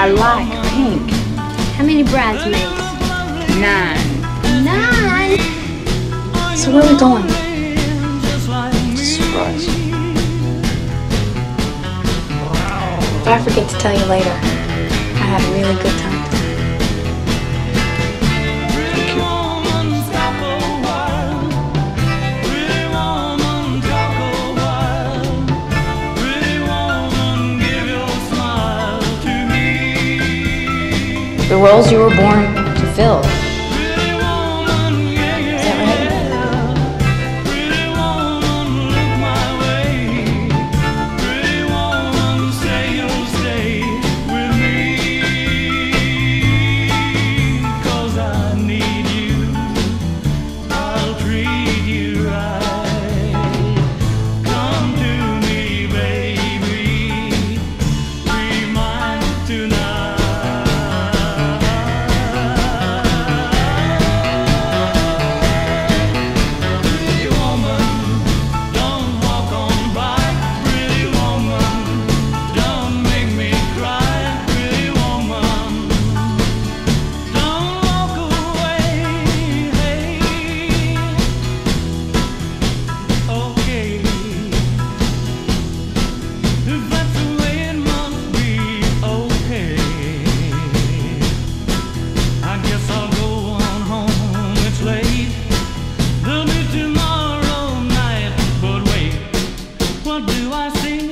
I like pink. How many bridesmaids? 9. 9? So where are we going? Surprise. If I forget to tell you later, I had a really good time. Thank you. The roles you were born to fill. Is that right? What do I see?